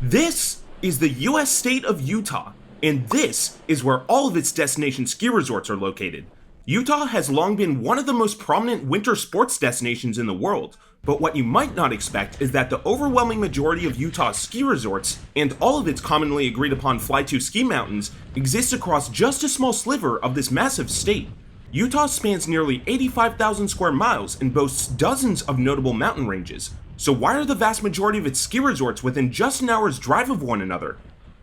This is the US state of Utah, and this is where all of its destination ski resorts are located. Utah has long been one of the most prominent winter sports destinations in the world, but what you might not expect is that the overwhelming majority of Utah's ski resorts, and all of its commonly agreed upon fly-to ski mountains, exist across just a small sliver of this massive state. Utah spans nearly 85,000 square miles and boasts dozens of notable mountain ranges. So why are the vast majority of its ski resorts within just an hour's drive of one another?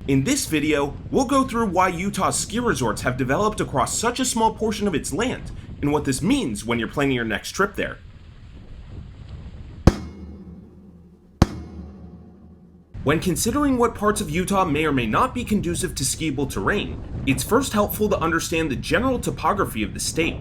In this video, we'll go through why Utah's ski resorts have developed across such a small portion of its land, and what this means when you're planning your next trip there. When considering what parts of Utah may or may not be conducive to skiable terrain, it's first helpful to understand the general topography of the state.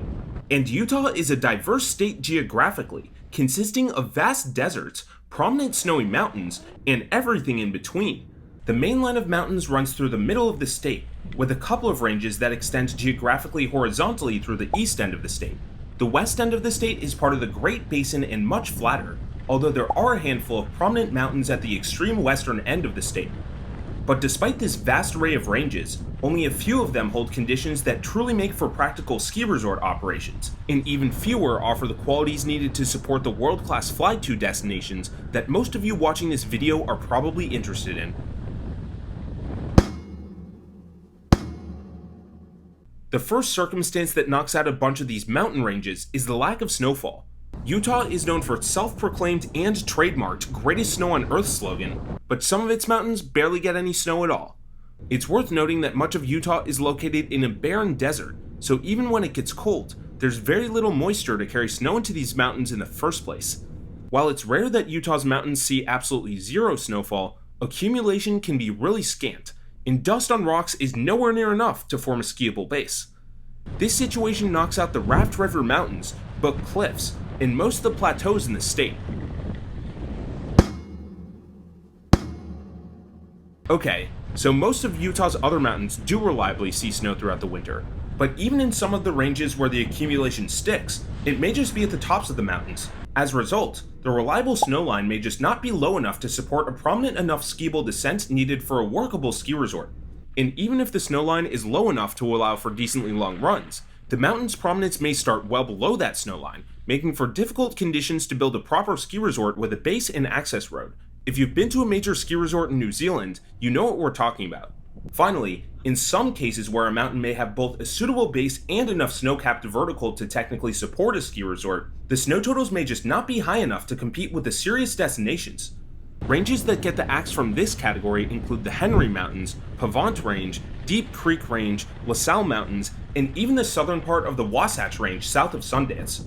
And Utah is a diverse state geographically, consisting of vast deserts, prominent snowy mountains, and everything in between. The main line of mountains runs through the middle of the state, with a couple of ranges that extend geographically horizontally through the east end of the state. The west end of the state is part of the Great Basin and much flatter, although there are a handful of prominent mountains at the extreme western end of the state. But despite this vast array of ranges, only a few of them hold conditions that truly make for practical ski resort operations, and even fewer offer the qualities needed to support the world-class fly-to destinations that most of you watching this video are probably interested in. The first circumstance that knocks out a bunch of these mountain ranges is the lack of snowfall. Utah is known for its self-proclaimed and trademarked greatest snow on earth slogan, but some of its mountains barely get any snow at all. It's worth noting that much of Utah is located in a barren desert, so even when it gets cold, there's very little moisture to carry snow into these mountains in the first place. While it's rare that Utah's mountains see absolutely zero snowfall, accumulation can be really scant, and dust on rocks is nowhere near enough to form a skiable base. This situation knocks out the Raft River Mountains, Book Cliffs, and most of the plateaus in the state. Okay, so most of Utah's other mountains do reliably see snow throughout the winter, but even in some of the ranges where the accumulation sticks, it may just be at the tops of the mountains. As a result, the reliable snow line may just not be low enough to support a prominent enough skiable descent needed for a workable ski resort. And even if the snow line is low enough to allow for decently long runs, the mountain's prominence may start well below that snow line, making for difficult conditions to build a proper ski resort with a base and access road. If you've been to a major ski resort in New Zealand, you know what we're talking about. Finally, in some cases where a mountain may have both a suitable base and enough snow-capped vertical to technically support a ski resort, the snow totals may just not be high enough to compete with the serious destinations. Ranges that get the axe from this category include the Henry Mountains, Pavant Range, Deep Creek Range, LaSalle Mountains, and even the southern part of the Wasatch Range south of Sundance.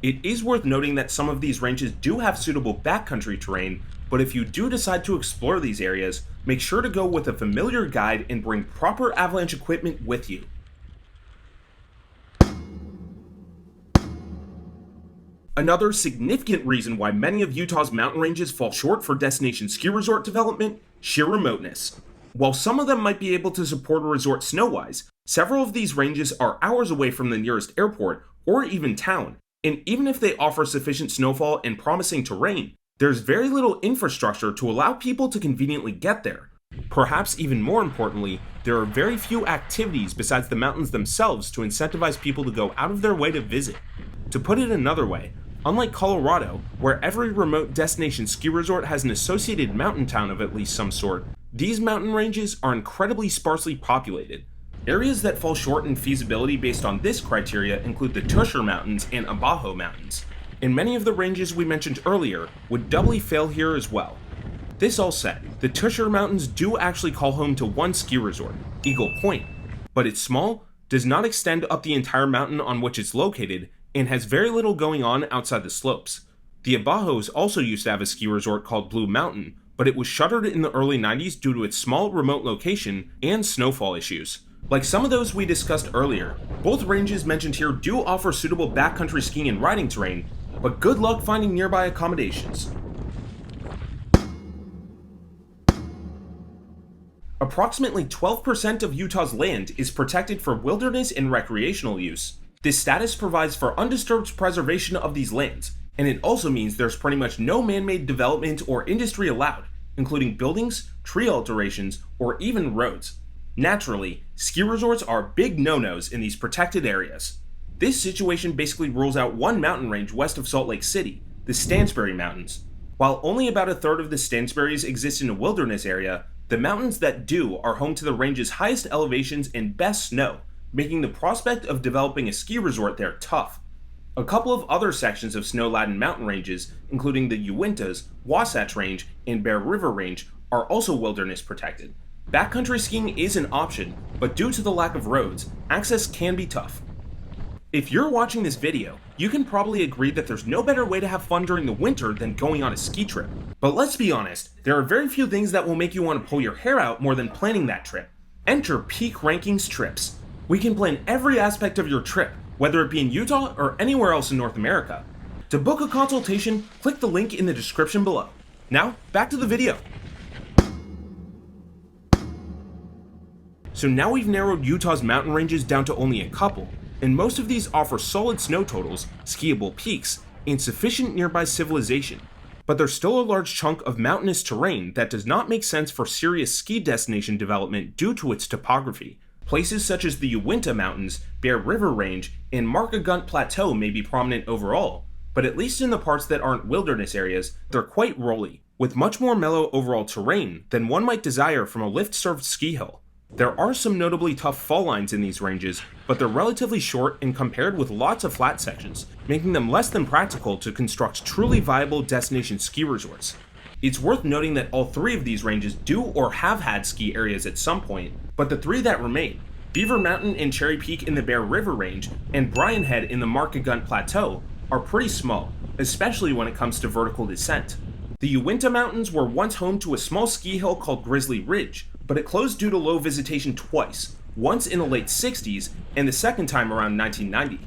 It is worth noting that some of these ranges do have suitable backcountry terrain, but if you do decide to explore these areas, make sure to go with a familiar guide and bring proper avalanche equipment with you. Another significant reason why many of Utah's mountain ranges fall short for destination ski resort development: sheer remoteness. While some of them might be able to support a resort snow-wise, several of these ranges are hours away from the nearest airport or even town, and even if they offer sufficient snowfall and promising terrain, there's very little infrastructure to allow people to conveniently get there. Perhaps even more importantly, there are very few activities besides the mountains themselves to incentivize people to go out of their way to visit. To put it another way, unlike Colorado, where every remote destination ski resort has an associated mountain town of at least some sort, these mountain ranges are incredibly sparsely populated. Areas that fall short in feasibility based on this criteria include the Tusher Mountains and Abajo Mountains, and many of the ranges we mentioned earlier would doubly fail here as well. This all said, the Tusher Mountains do actually call home to one ski resort, Eagle Point, but it's small, does not extend up the entire mountain on which it's located, and has very little going on outside the slopes. The Abajos also used to have a ski resort called Blue Mountain, but it was shuttered in the early 90s due to its small remote location and snowfall issues. Like some of those we discussed earlier, both ranges mentioned here do offer suitable backcountry skiing and riding terrain, but good luck finding nearby accommodations. Approximately 12% of Utah's land is protected for wilderness and recreational use. This status provides for undisturbed preservation of these lands, and it also means there's pretty much no man-made development or industry allowed, including buildings, tree alterations, or even roads. Naturally, ski resorts are big no-nos in these protected areas. This situation basically rules out one mountain range west of Salt Lake City, the Stansbury Mountains. While only about a third of the Stansburys exist in a wilderness area, the mountains that do are home to the range's highest elevations and best snow, making the prospect of developing a ski resort there tough. A couple of other sections of snow-laden mountain ranges, including the Uintas, Wasatch Range, and Bear River Range, are also wilderness protected. Backcountry skiing is an option, but due to the lack of roads, access can be tough. If you're watching this video, you can probably agree that there's no better way to have fun during the winter than going on a ski trip. But let's be honest, there are very few things that will make you want to pull your hair out more than planning that trip. Enter Peak Rankings Trips. We can plan every aspect of your trip, whether it be in Utah or anywhere else in North America. To book a consultation, click the link in the description below. Now, back to the video. So now we've narrowed Utah's mountain ranges down to only a couple, and most of these offer solid snow totals, skiable peaks, and sufficient nearby civilization. But there's still a large chunk of mountainous terrain that does not make sense for serious ski destination development due to its topography. Places such as the Uinta Mountains, Bear River Range, and Markagunt Plateau may be prominent overall, but at least in the parts that aren't wilderness areas, they're quite rolly, with much more mellow overall terrain than one might desire from a lift-served ski hill. There are some notably tough fall lines in these ranges, but they're relatively short and compared with lots of flat sections, making them less than practical to construct truly viable destination ski resorts. It's worth noting that all three of these ranges do or have had ski areas at some point, but the three that remain, Beaver Mountain and Cherry Peak in the Bear River Range, and Bryan Head in the Markagunt Plateau, are pretty small, especially when it comes to vertical descent. The Uinta Mountains were once home to a small ski hill called Grizzly Ridge, but it closed due to low visitation twice, once in the late 60s and the second time around 1990.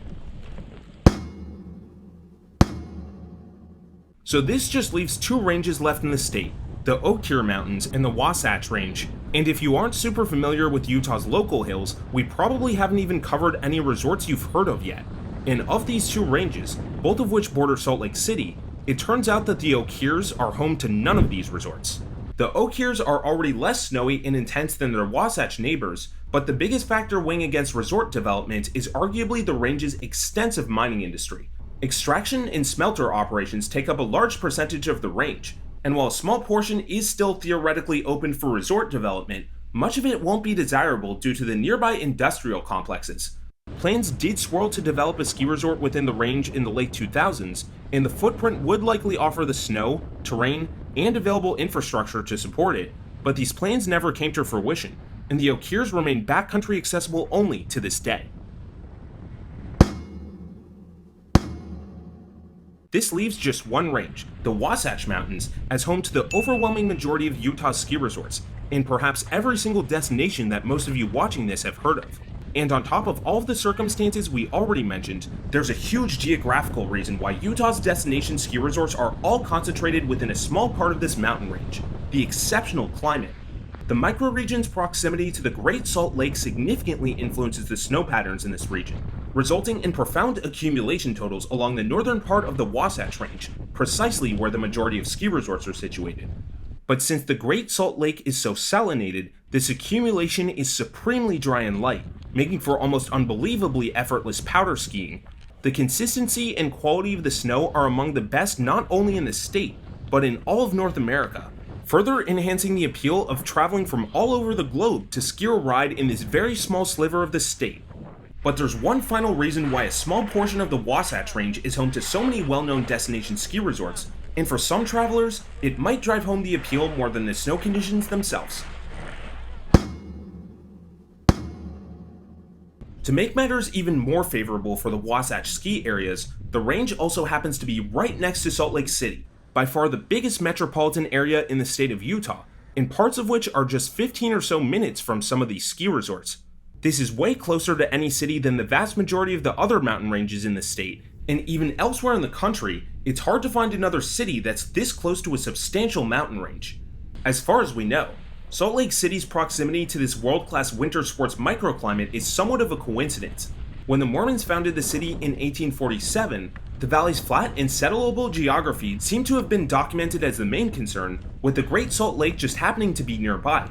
So this just leaves two ranges left in the state, the Oquirrh Mountains and the Wasatch Range. And if you aren't super familiar with Utah's local hills, we probably haven't even covered any resorts you've heard of yet. And of these two ranges, both of which border Salt Lake City, it turns out that the Oquirrhs are home to none of these resorts. The Oquirrhs are already less snowy and intense than their Wasatch neighbors, but the biggest factor weighing against resort development is arguably the range's extensive mining industry. Extraction and smelter operations take up a large percentage of the range, and while a small portion is still theoretically open for resort development, much of it won't be desirable due to the nearby industrial complexes. Plans did swirl to develop a ski resort within the range in the late 2000s, and the footprint would likely offer the snow, terrain, and available infrastructure to support it, but these plans never came to fruition, and the Oquirrhs remain backcountry accessible only to this day. This leaves just one range, the Wasatch Mountains, as home to the overwhelming majority of Utah's ski resorts, and perhaps every single destination that most of you watching this have heard of. And on top of all of the circumstances we already mentioned, there's a huge geographical reason why Utah's destination ski resorts are all concentrated within a small part of this mountain range: the exceptional climate. The microregion's proximity to the Great Salt Lake significantly influences the snow patterns in this region, resulting in profound accumulation totals along the northern part of the Wasatch Range, precisely where the majority of ski resorts are situated. But since the Great Salt Lake is so salinated, this accumulation is supremely dry and light, making for almost unbelievably effortless powder skiing. The consistency and quality of the snow are among the best not only in the state, but in all of North America, further enhancing the appeal of traveling from all over the globe to ski or ride in this very small sliver of the state. But there's one final reason why a small portion of the Wasatch Range is home to so many well-known destination ski resorts, and for some travelers, it might drive home the appeal more than the snow conditions themselves. To make matters even more favorable for the Wasatch ski areas, the range also happens to be right next to Salt Lake City, by far the biggest metropolitan area in the state of Utah, and parts of which are just 15 or so minutes from some of these ski resorts. This is way closer to any city than the vast majority of the other mountain ranges in the state, and even elsewhere in the country, it's hard to find another city that's this close to a substantial mountain range. As far as we know, Salt Lake City's proximity to this world-class winter sports microclimate is somewhat of a coincidence. When the Mormons founded the city in 1847, The valley's flat and settleable geography seemed to have been documented as the main concern, with the Great Salt Lake just happening to be nearby.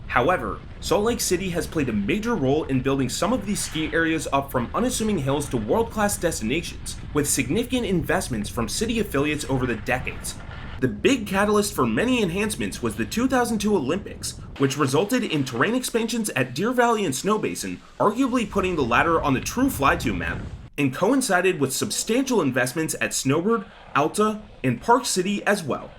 However, Salt Lake City has played a major role in building some of these ski areas up from unassuming hills to world-class destinations, with significant investments from city affiliates over the decades. The big catalyst for many enhancements was the 2002 Olympics, which resulted in terrain expansions at Deer Valley and Snow Basin, arguably putting the latter on the true fly-to map, and coincided with substantial investments at Snowbird, Alta, and Park City as well.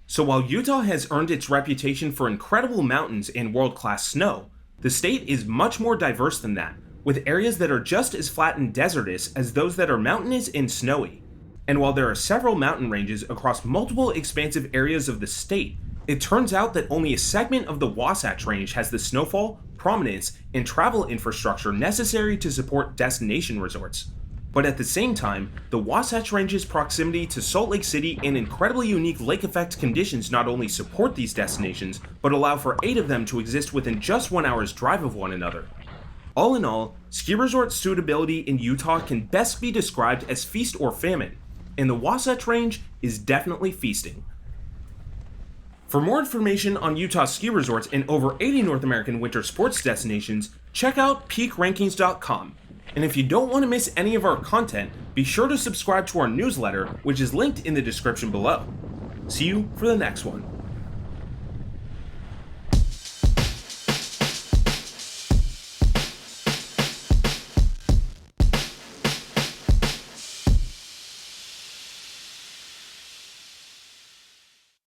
So while Utah has earned its reputation for incredible mountains and world-class snow, the state is much more diverse than that, with areas that are just as flat and desertous as those that are mountainous and snowy. And while there are several mountain ranges across multiple expansive areas of the state, it turns out that only a segment of the Wasatch Range has the snowfall, prominence, and travel infrastructure necessary to support destination resorts. But at the same time, the Wasatch Range's proximity to Salt Lake City and incredibly unique lake effect conditions not only support these destinations, but allow for 8 of them to exist within just 1 hour's drive of one another. All in all, ski resort suitability in Utah can best be described as feast or famine, and the Wasatch Range is definitely feasting. For more information on Utah's ski resorts and over 80 North American winter sports destinations, check out peakrankings.com. And if you don't want to miss any of our content, be sure to subscribe to our newsletter, which is linked in the description below. See you for the next one.